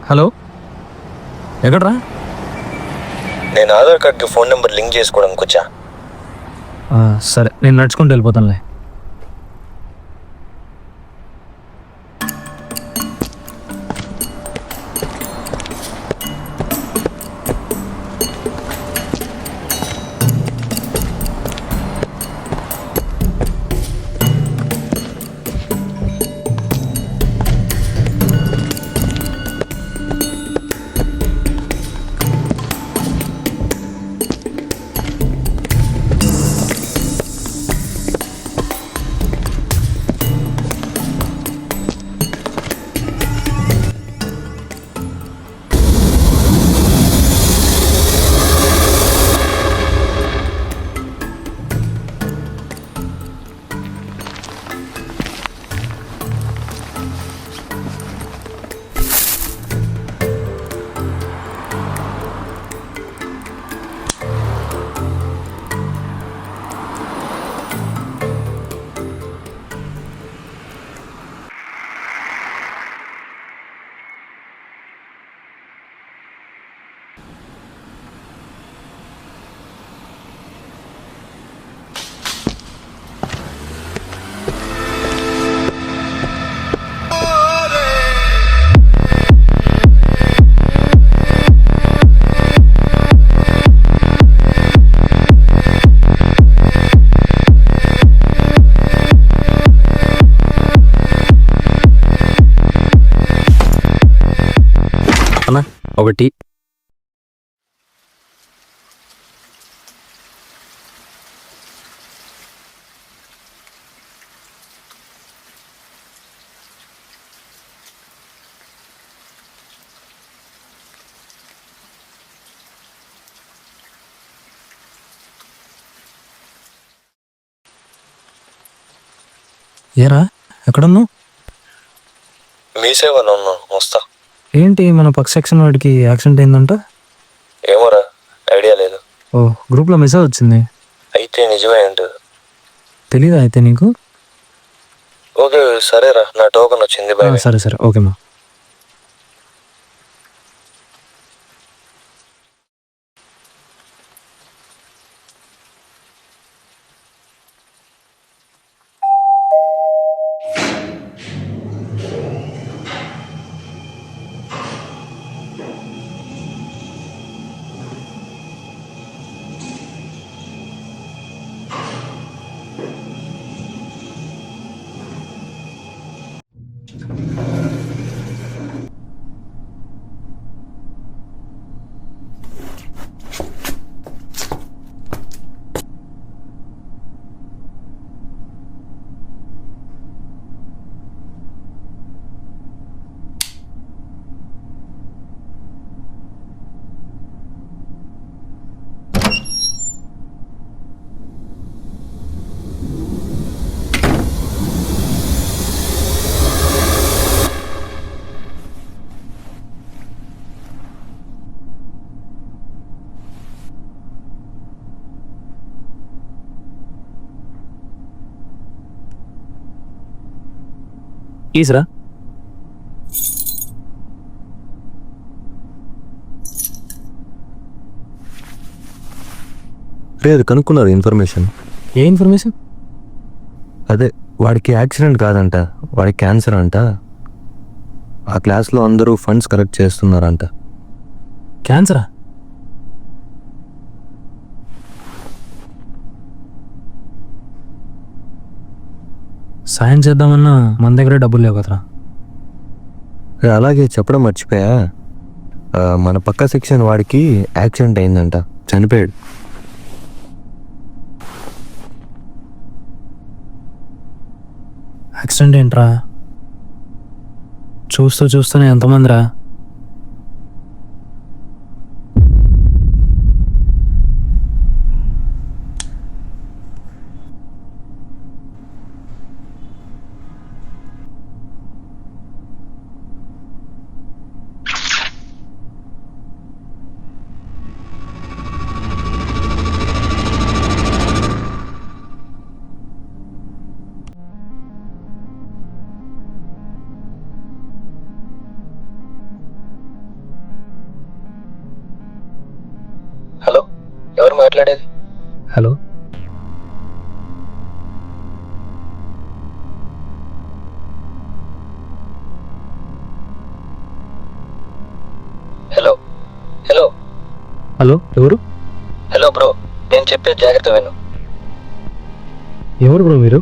Hello, ఎక్కడ్రా? నేను ఆధార్ కార్డ్కి ఫోన్ నెంబర్ లింక్ చేసుకోవడానికి వచ్చా. సరే, నేను నడుచుకుంటూ వెళ్ళిపోతానులే. అన్నా, ఒకటి. ఏరా, ఎక్కడున్నావు? మీ సేవలో ఉన్నా, వస్తా. ఏంటి, మన పక్క సెక్షన్ వాడికి యాక్సిడెంట్ అయిందంట? ఏమోరా, ఐడియా లేదు. ఓ, గ్రూప్లో మెసేజ్ వచ్చింది. అయితే నిజమే ఉంటుంది. తెలీదా అయితే నీకు? ఓకే సరేరా, నా టోకెన్ వచ్చింది. బాయ్. సరే సరే, ఓకేమ్మా. ఈసరా, లేదు కనుక్కున్నారు ఇన్ఫర్మేషన్. ఏ ఇన్ఫర్మేషన్? అదే, వాడికి యాక్సిడెంట్ కాదంట, వాడికి క్యాన్సర్ అంట. ఆ క్లాస్లో అందరూ ఫండ్స్ కలెక్ట్ చేస్తున్నారంట. క్యాన్సరా? సాయం చేద్దామన్నా మన దగ్గర డబ్బులు లేవు కదరా. అలాగే చెప్పడం మర్చిపోయా, మన పక్క సెక్షన్ వాడికి యాక్సిడెంట్ అయిందంట, చనిపోయాడు. యాక్సిడెంట్ ఏంట్రా? చూస్తూనే ఎంతమందిరా? ఎవరు మాట్లాడేది? హలో, హలో హలో హలో, ఎవరు? హలో బ్రో, నేను చెప్పేది జాగ్రత్త విను. ఎవరు బ్రో మీరు?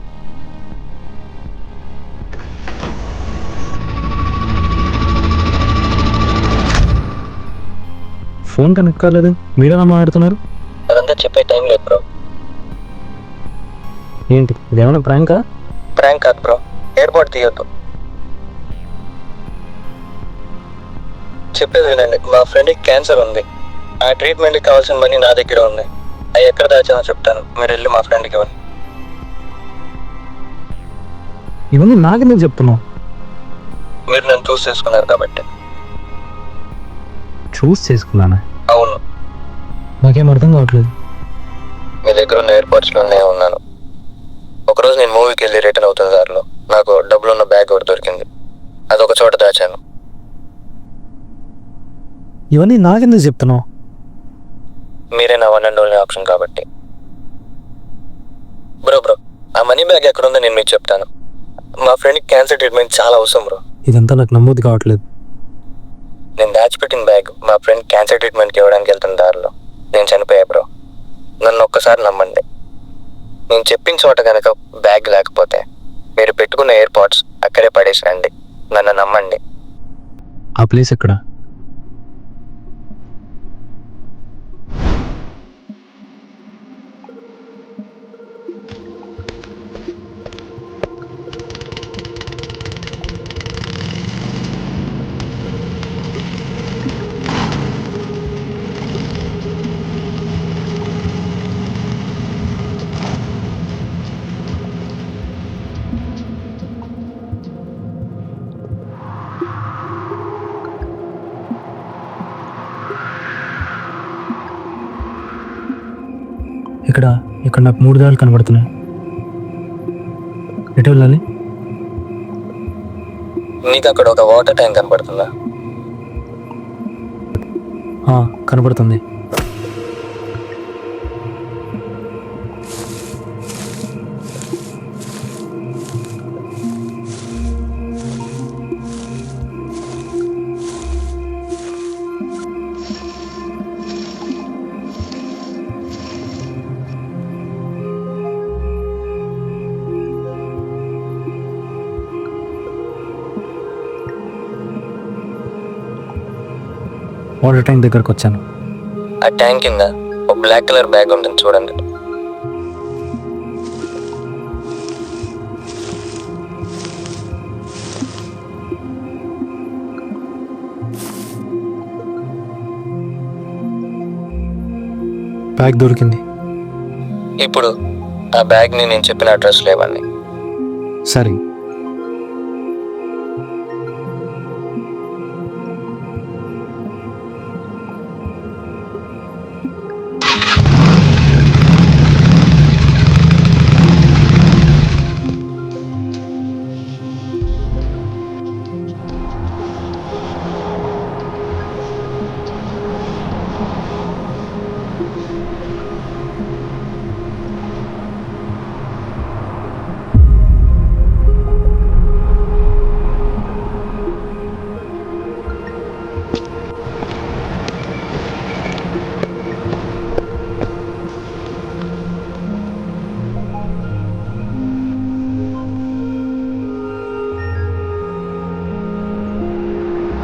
ఫోన్ కనెక్ట్ కాలేదు, మీరెలా మాట్లాడుతున్నారు? అదంతా చెప్పే టైం లేదు బ్రో. ఏంటి ఇదేమన్నా ప్రాంకా? ప్రాంక్ కాదు బ్రో, ఎయిర్పోర్ట్ తీయొద్దు. చెప్పేది వినండి, మా ఫ్రెండ్కి క్యాన్సర్ ఉంది. ఆ ట్రీట్మెంట్కి కావాల్సిన మనీ నా దగ్గర ఉంది. అవి ఎక్కడ దాచానో చెప్తాను, మీరు వెళ్ళి మా ఫ్రెండ్కి ఇవ్వండి. ఇవన్నీ నాకెందుకు చెప్తున్నావు? మీరు నన్ను చూస్ చేసుకున్నారు కాబట్టి. చూస్ చేసుకున్నానా? అవును, నాకేం అర్థం కావట్లేదు. మీ దగ్గర ఉన్న ఎయిర్పోర్ట్స్లోనే ఉన్నాను. ఒకరోజు నేను మూవీకి వెళ్ళి రిటర్న్ అవుతున్న దారిలో నాకు డబ్బులున్న బ్యాగ్ ఒకటి దొరికింది. అదొక చోట దాచాను. ఇవన్నీ నాకెందుకు చెప్తున్నావు? మీరే నా వన్ అండ్ ఓన్లీ ఆప్షన్ కాబట్టి. బ్రో, ఆ మనీ బ్యాగ్ ఎక్కడుందో నేను మీకు చెప్తాను. మా ఫ్రెండ్కి క్యాన్సర్ ట్రీట్మెంట్ చాలా అవసరం బ్రో. ఇదంతా నాకు నమ్మోదు కావట్లేదు. నేను దాచిపెట్టిన బ్యాగ్ మా ఫ్రెండ్ క్యాన్సర్ ట్రీట్మెంట్కి ఇవ్వడానికి వెళ్తున్న దారిలో నేను చనిపోయా బ్రో. నన్ను ఒక్కసారి నమ్మండి. నేను చెప్పిన చోట కనుక బ్యాగ్ లేకపోతే మీరు పెట్టుకున్న ఎయిర్పోర్ట్స్ అక్కడే పడేసిరండి. నన్ను నమ్మండి. ఆ ప్లేస్ ఎక్కడ? ఇక్కడ ఇక్కడ నాకు 3 దారులు కనబడుతున్నాయి. ఎటు వెళ్ళాలి? నీకు అక్కడ ఒక వాటర్ ట్యాంక్ కనపడుతుందా? కనబడుతుంది. వాటర్ ట్యాంక్ దగ్గరకు వచ్చాను. ఆ ట్యాంక్ కింద ఒక బ్లాక్ కలర్ బ్యాగ్ ఉంటుంది చూడండి. బ్యాగ్ దొరికింది. ఇప్పుడు ఆ బ్యాగ్ని నేను చెప్పిన అడ్రస్లో ఇవ్వండి. సరే.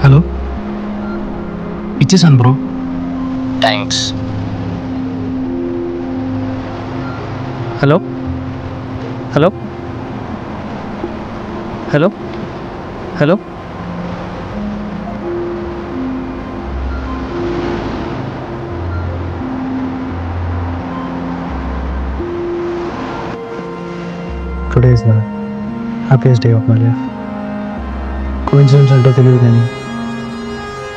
హలో, ఇచ్చేసాను bro. Thanks. Hello hello hello hello today is the happiest day of my life. Coincidence అంటో తెలియదు, కానీ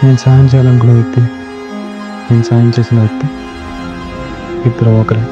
నేను సాయం చేయాలనుకున్న వ్యక్తి, నేను సాయం చేసిన వ్యక్తి ఇద్దరు ఒకరే.